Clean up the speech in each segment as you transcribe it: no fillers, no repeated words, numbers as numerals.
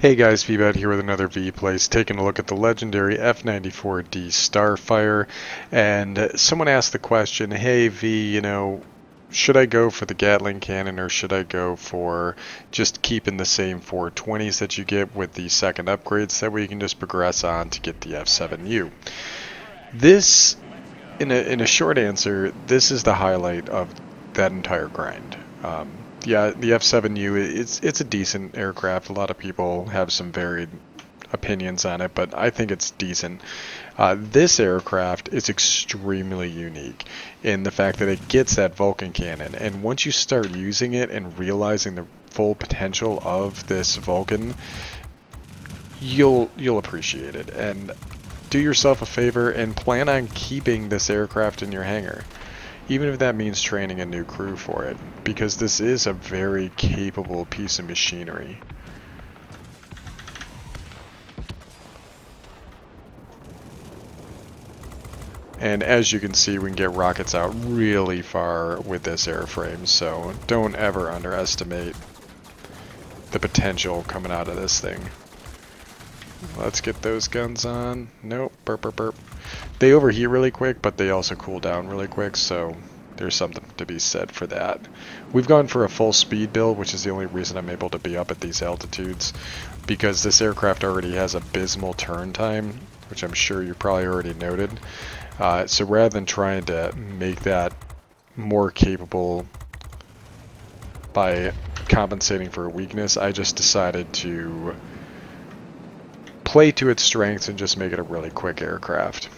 Hey guys, Veebat here with another V-Place, taking a look at the legendary F-94D Starfire, and someone asked the question, hey V, should I go for the Gatling cannon or should I go for just keeping the same 420s that you get with the second upgrades, that way you can just progress on to get the F-7U. This, in a short answer, this is the highlight of that entire grind. Yeah, the F-7U, it's a decent aircraft. A lot of people have some varied opinions on it, but I think it's decent. This aircraft is extremely unique in the fact that it gets that Vulcan cannon, and once you start using it and realizing the full potential of this Vulcan, you'll appreciate it. And do yourself a favor and plan on keeping this aircraft in your hangar, even if that means training a new crew for it, because this is a very capable piece of machinery. And as you can see, we can get rockets out really far with this airframe, so don't ever underestimate the potential coming out of this thing. Let's get those guns on. Nope, burp, burp, burp. They overheat really quick, but they also cool down really quick, so there's something to be said for that. We've gone for a full speed build, which is the only reason I'm able to be up at these altitudes, because this aircraft already has abysmal turn time, which I'm sure you probably already noted. So rather than trying to make that more capable by compensating for a weakness, I just decided to play to its strengths and just make it a really quick aircraft.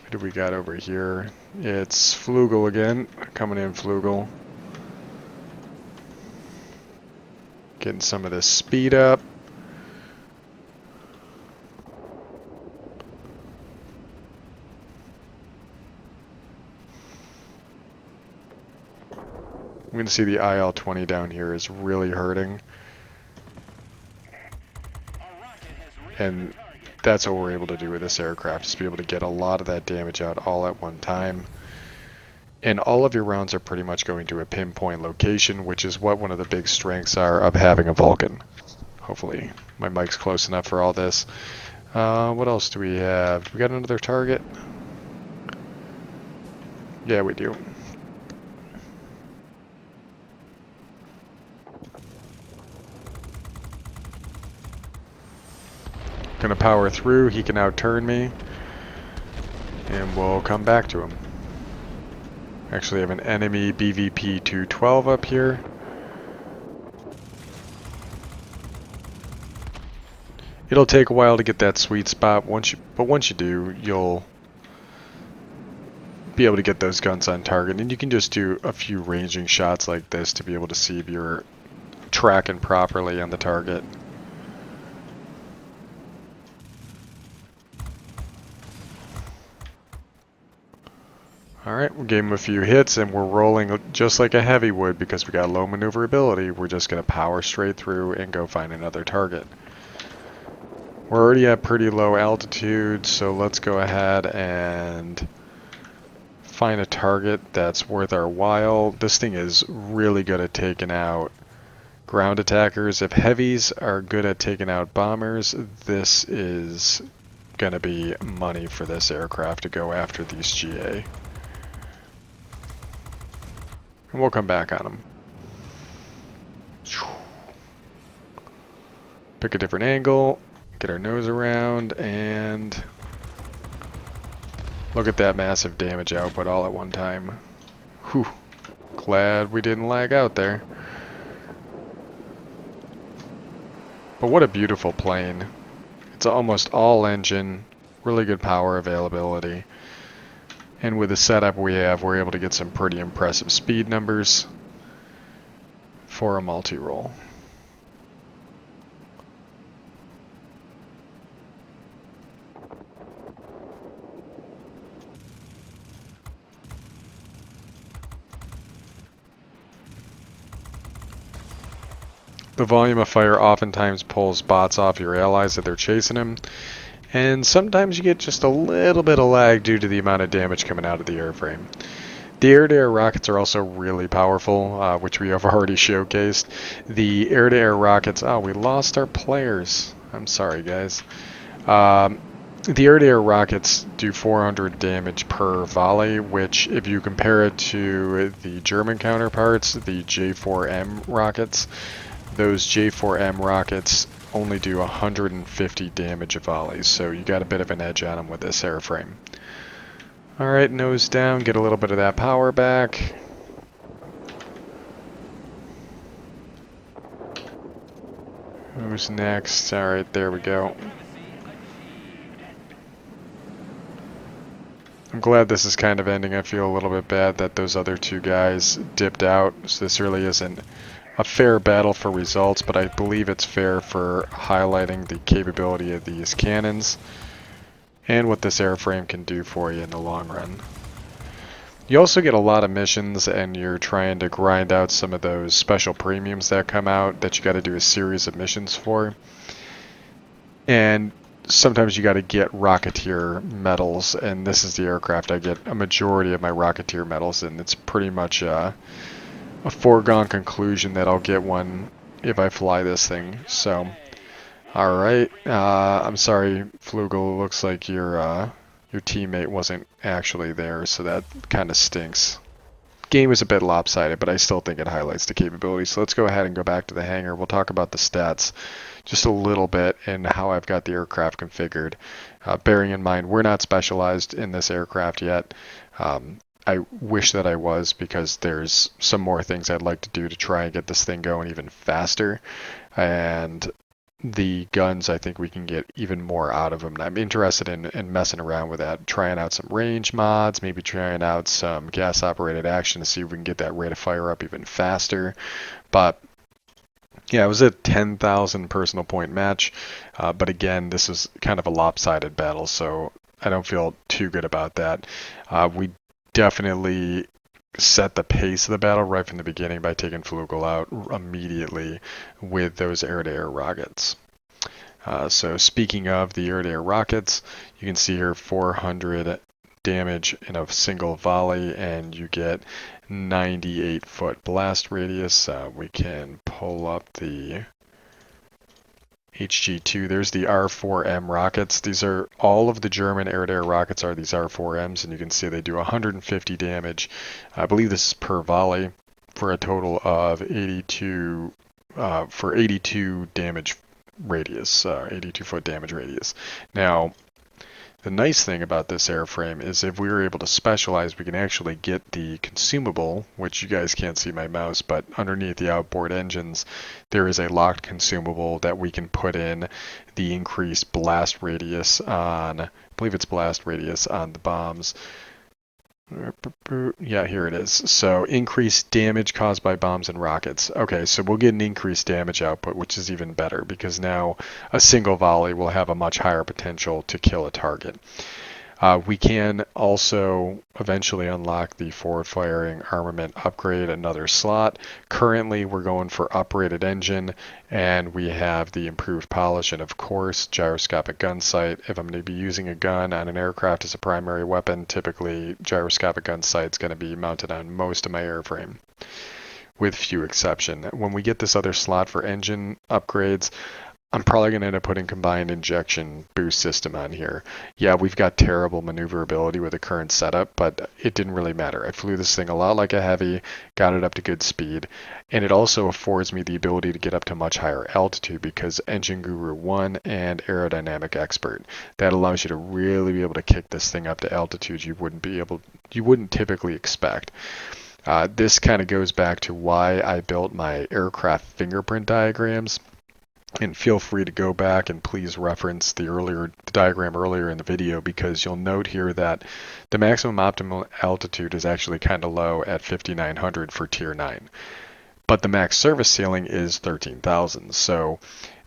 What do we got over here? It's Flugel again, coming in Flugel. Getting some of this speed up. I'm going to see the IL-20 down here is really hurting. And that's what we're able to do with this aircraft, is be able to get a lot of that damage out all at one time. And all of your rounds are pretty much going to a pinpoint location, which is what one of the big strengths are of having a Vulcan. Hopefully my mic's close enough for all this. What else do we have? We got another target? Yeah, we do. Gonna power through, he can outturn me, and we'll come back to him. Actually have an enemy BVP-212 up here. It'll take a while to get that sweet spot, but once you do, you'll be able to get those guns on target, and you can just do a few ranging shots like this to be able to see if you're tracking properly on the target. Alright, we gave him a few hits and we're rolling just like a heavy would because we got low maneuverability. We're just going to power straight through and go find another target. We're already at pretty low altitude, so let's go ahead and find a target that's worth our while. This thing is really good at taking out ground attackers. If heavies are good at taking out bombers, this is going to be money for this aircraft to go after these GA. And we'll come back on them. Pick a different angle, get our nose around, and look at that massive damage output all at one time. Whew. Glad we didn't lag out there. But what a beautiful plane. It's almost all engine, really good power availability. And with the setup we have, we're able to get some pretty impressive speed numbers for a multi-role. The volume of fire oftentimes pulls bots off your allies that they're chasing him. And sometimes you get just a little bit of lag due to the amount of damage coming out of the airframe. The air-to-air rockets are also really powerful, which we have already showcased. The air-to-air rockets... Oh, we lost our players. I'm sorry, guys. The air-to-air rockets do 400 damage per volley, which, if you compare it to the German counterparts, the J4m rockets, those J4m rockets only do 150 damage a volley, so you got a bit of an edge on them with this airframe. Alright, nose down, get a little bit of that power back. Who's next? Alright, there we go. I'm glad this is kind of ending. I feel a little bit bad that those other two guys dipped out, so this really isn't a fair battle for results, but I believe it's fair for highlighting the capability of these cannons and what this airframe can do for you in the long run. You also get a lot of missions, and you're trying to grind out some of those special premiums that come out that you got to do a series of missions for. And sometimes you got to get Rocketeer medals, and this is the aircraft I get a majority of my Rocketeer medals in. It's pretty much a foregone conclusion that I'll get one if I fly this thing. So, alright, I'm sorry, Flugel, looks like your teammate wasn't actually there, so that kind of stinks. Game is a bit lopsided, but I still think it highlights the capability. So let's go ahead and go back to the hangar. We'll talk about the stats just a little bit and how I've got the aircraft configured. Bearing in mind, we're not specialized in this aircraft yet. I wish that I was, because there's some more things I'd like to do to try and get this thing going even faster. And the guns, I think we can get even more out of them. And I'm interested in messing around with that, trying out some range mods, maybe trying out some gas-operated action to see if we can get that rate of fire up even faster. But yeah, it was a 10,000 personal point match, but again, this is kind of a lopsided battle, so I don't feel too good about that. We definitely set the pace of the battle right from the beginning by taking Flugel out immediately with those air-to-air rockets. So speaking of the air-to-air rockets, you can see here 400 damage in a single volley, and you get 98-foot blast radius. We can pull up the HG2. There's the R4m Rockets. These are all of the German air-to-air rockets are these R4Ms, and you can see they do 150 damage. I believe this is per volley for a total of 82 for 82 damage radius, 82-foot damage radius. Now, the nice thing about this airframe is if we were able to specialize, we can actually get the consumable, which you guys can't see my mouse, but underneath the outboard engines, there is a locked consumable that we can put in the increased blast radius on, I believe it's blast radius on the bombs. Yeah, here it is. So increased damage caused by bombs and rockets. Okay, so we'll get an increased damage output, which is even better because now a single volley will have a much higher potential to kill a target. We can also eventually unlock the forward-firing armament upgrade, another slot. Currently, we're going for uprated engine, and we have the improved polish, and of course, gyroscopic gun sight. If I'm going to be using a gun on an aircraft as a primary weapon, typically gyroscopic gun sight is going to be mounted on most of my airframe, with few exception. When we get this other slot for engine upgrades, I'm probably going to end up putting combined injection boost system on here. Yeah, we've got terrible maneuverability with the current setup, but it didn't really matter. I flew this thing a lot like a heavy, got it up to good speed, and it also affords me the ability to get up to much higher altitude because Engine Guru 1 and Aerodynamic Expert. That allows you to really be able to kick this thing up to altitudes you wouldn't typically expect. This kind of goes back to why I built my aircraft fingerprint diagrams. And feel free to go back and please reference the diagram earlier in the video, because you'll note here that the maximum optimal altitude is actually kind of low at 5,900 for Tier 9. But the max service ceiling is 13,000. So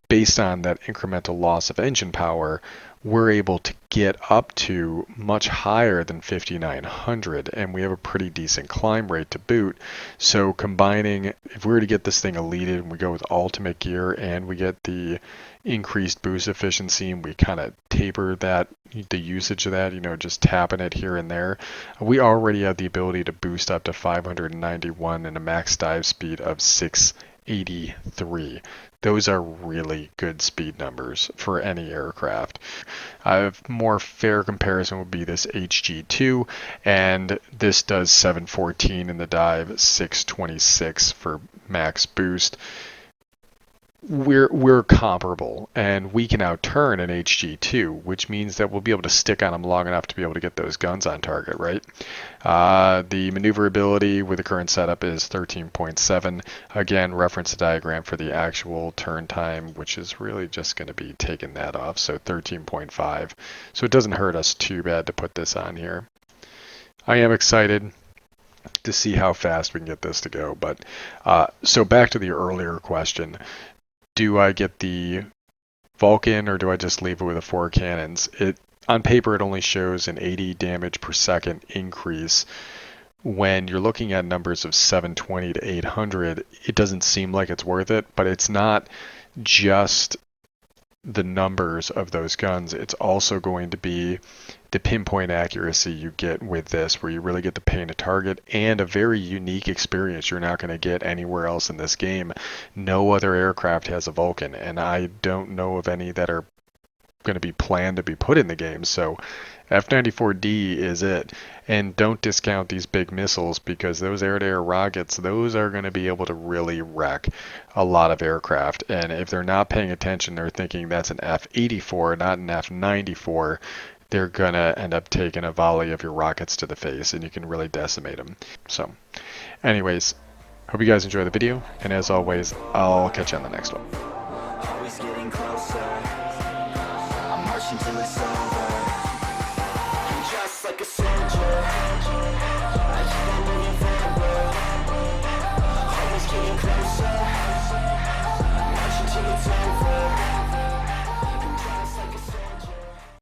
based on that incremental loss of engine power, we're able to get up to much higher than 5,900, and we have a pretty decent climb rate to boot. So combining, if we were to get this thing elited and we go with ultimate gear and we get the increased boost efficiency and we kind of taper that, the usage of that, just tapping it here and there, we already have the ability to boost up to 591 and a max dive speed of 683. Those are really good speed numbers for any aircraft. A more fair comparison would be this HG2, and this does 714 in the dive, 626 for max boost. We're comparable, and we can outturn an HG2, which means that we'll be able to stick on them long enough to be able to get those guns on target, right? The maneuverability with the current setup is 13.7. Again, reference the diagram for the actual turn time, which is really just going to be taking that off, so 13.5. So it doesn't hurt us too bad to put this on here. I am excited to see how fast we can get this to go, but so back to the earlier question. Do I get the Vulcan or do I just leave it with the 4 cannons? On paper, it only shows an 80 damage per second increase. When you're looking at numbers of 720 to 800, it doesn't seem like it's worth it, but it's not just the numbers of those guns. It's also going to be the pinpoint accuracy you get with this, where you really get to paint a target, and a very unique experience you're not going to get anywhere else in this game. No other aircraft has a Vulcan, and I don't know of any that are going to be planned to be put in the game. So F-94D is it. And don't discount these big missiles, because those air-to-air rockets, those are going to be able to really wreck a lot of aircraft. And if they're not paying attention, they're thinking that's an F-84, not an F-94, they're going to end up taking a volley of your rockets to the face, and you can really decimate them. So anyways, hope you guys enjoy the video, and as always, I'll catch you on the next one. Always getting closer. I'm marching till it's over.